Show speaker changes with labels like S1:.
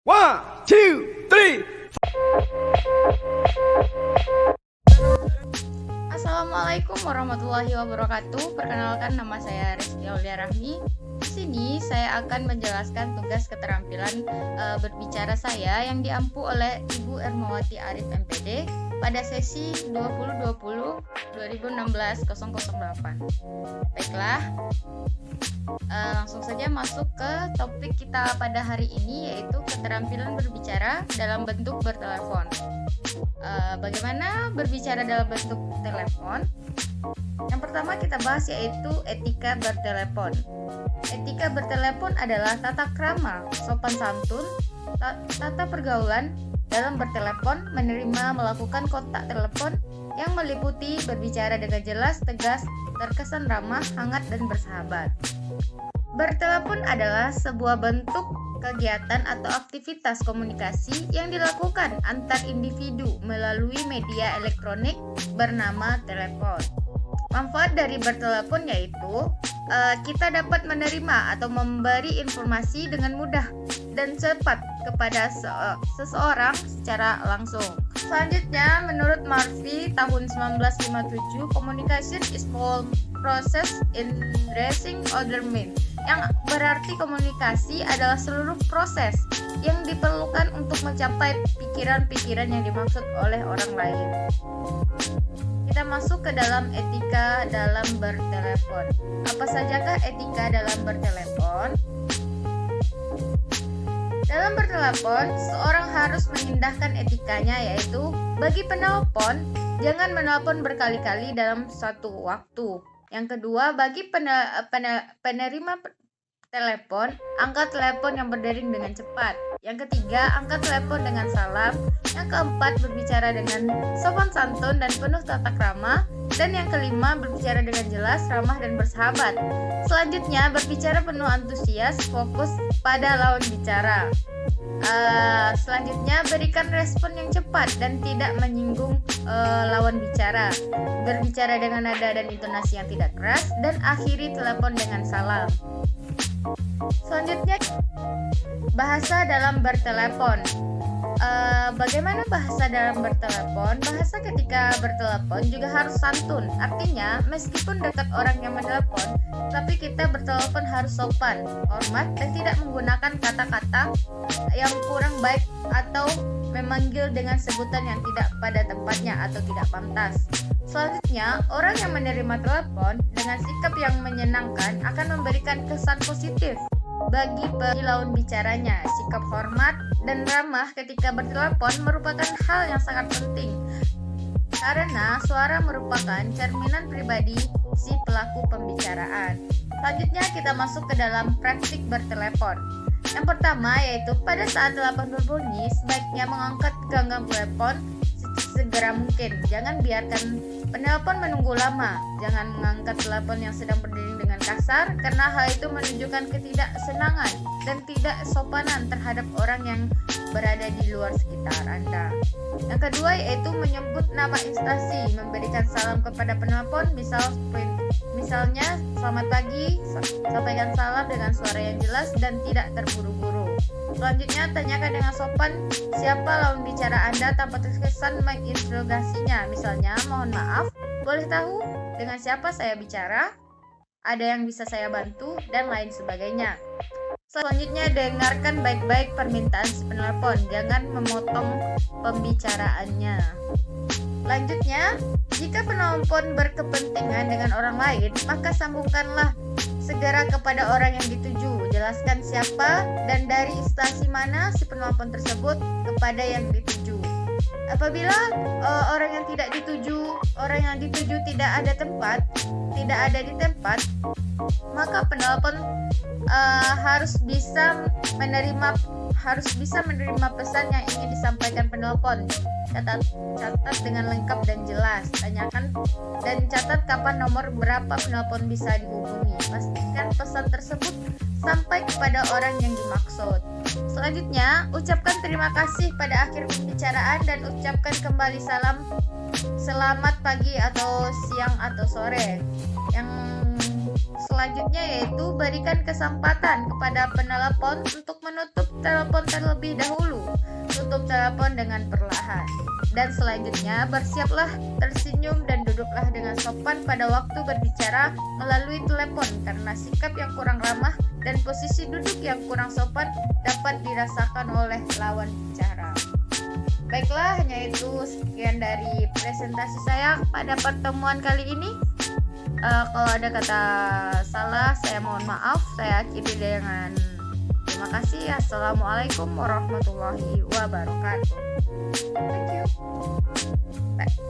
S1: One, two, three.
S2: Assalamualaikum warahmatullahi wabarakatuh. Perkenalkan, nama saya Rizky Aulia Rahmi. Di sini saya akan menjelaskan tugas keterampilan berbicara saya yang diampu oleh Ibu Ermawati Arif MPD pada sesi 2020-2016-008. Baiklah, langsung saja masuk ke topik kita pada hari ini, yaitu keterampilan berbicara dalam bentuk bertelepon. Bagaimana berbicara dalam bentuk telepon? Yang pertama kita bahas yaitu etika bertelepon. Etika bertelepon adalah tata krama, sopan santun, tata pergaulan dalam bertelepon, menerima melakukan kontak telepon yang meliputi berbicara dengan jelas, tegas, terkesan ramah, hangat, dan bersahabat. Bertelepon adalah sebuah bentuk kegiatan atau aktivitas komunikasi yang dilakukan antar individu melalui media elektronik bernama telepon. Manfaat dari bertelepon yaitu kita dapat menerima atau memberi informasi dengan mudah dan cepat kepada seseorang secara langsung. Selanjutnya, menurut Murphy tahun 1957, communication is all process in addressing other men, yang berarti komunikasi adalah seluruh proses yang diperlukan untuk mencapai pikiran-pikiran yang dimaksud oleh orang lain. Kita masuk ke dalam etika dalam bertelepon. Apa sajakah etika dalam bertelepon? Dalam bertelepon, seorang harus mengindahkan etikanya, yaitu bagi penelpon, jangan menelpon berkali-kali dalam satu waktu. Yang kedua, bagi penerima telepon, angkat telepon yang berdering dengan cepat. Yang ketiga, angkat telepon dengan salam. Yang keempat, berbicara dengan sopan santun dan penuh tata krama. Dan yang kelima, berbicara dengan jelas, ramah, dan bersahabat. Selanjutnya, berbicara penuh antusias, fokus pada lawan bicara. Selanjutnya, berikan respon yang cepat dan tidak menyinggung lawan bicara. Berbicara dengan nada dan intonasi yang tidak keras, dan akhiri telepon dengan salam. Selanjutnya, bahasa dalam bertelepon. Bagaimana bahasa dalam bertelepon? Bahasa ketika bertelepon juga harus santun. Artinya, meskipun dekat orang yang menelepon, tapi kita bertelepon harus sopan, hormat, dan tidak menggunakan kata-kata yang kurang baik atau memanggil dengan sebutan yang tidak pada tempatnya atau tidak pantas. Selanjutnya, orang yang menerima telepon dengan sikap yang menyenangkan akan memberikan kesan positif bagi lawan bicaranya. Sikap hormat dan ramah ketika bertelepon merupakan hal yang sangat penting, karena suara merupakan cerminan pribadi si pelaku pembicaraan. Selanjutnya kita masuk ke dalam praktik bertelepon. Yang pertama yaitu pada saat telepon berbunyi, sebaiknya mengangkat genggam telepon segera mungkin. Jangan biarkan penelpon menunggu lama. Jangan mengangkat telepon yang sedang berdering dengan kasar, karena hal itu menunjukkan ketidaksenangan dan tidak sopanan terhadap orang yang berada di luar sekitar Anda. Yang kedua yaitu menyebut nama instansi, memberikan salam kepada penelpon, misalnya selamat pagi, sampaikan salam dengan suara yang jelas dan tidak terburu-buru. Selanjutnya, tanyakan dengan sopan siapa lawan bicara Anda tanpa terkesan menginterogasinya. Misalnya, mohon maaf, boleh tahu dengan siapa saya bicara? Ada yang bisa saya bantu? Dan lain sebagainya. Selanjutnya, dengarkan baik-baik permintaan si penelpon. Jangan memotong pembicaraannya. Lanjutnya, jika penelpon berkepentingan dengan orang lain, maka sambungkanlah segera kepada orang yang dituju. Jelaskan siapa dan dari instansi mana si penelpon tersebut kepada yang dituju. Apabila orang yang dituju tidak ada di tempat, maka penelpon harus bisa menerima pesan yang ingin disampaikan penelpon. Catat dengan lengkap dan jelas. Tanyakan dan catat kapan nomor berapa penelpon bisa dihubungi. Pastikan pesan tersebut sampai kepada orang yang dimaksud. Selanjutnya, ucapkan terima kasih pada akhir pembicaraan dan ucapkan kembali salam selamat pagi atau siang atau sore. Yang selanjutnya yaitu berikan kesempatan kepada penelepon untuk menutup telepon terlebih dahulu. Tutup telepon dengan perlahan. Dan selanjutnya bersiaplah tersenyum dan duduklah dengan sopan pada waktu berbicara melalui telepon, karena sikap yang kurang ramah dan posisi duduk yang kurang sopan dapat dirasakan oleh lawan bicara. Baiklah, hanya itu sekian dari presentasi saya pada pertemuan kali ini. Kalau ada kata salah, saya mohon maaf. Saya akhiri dengan terima kasih. Assalamualaikum warahmatullahi wabarakatuh. Thank you. Bye.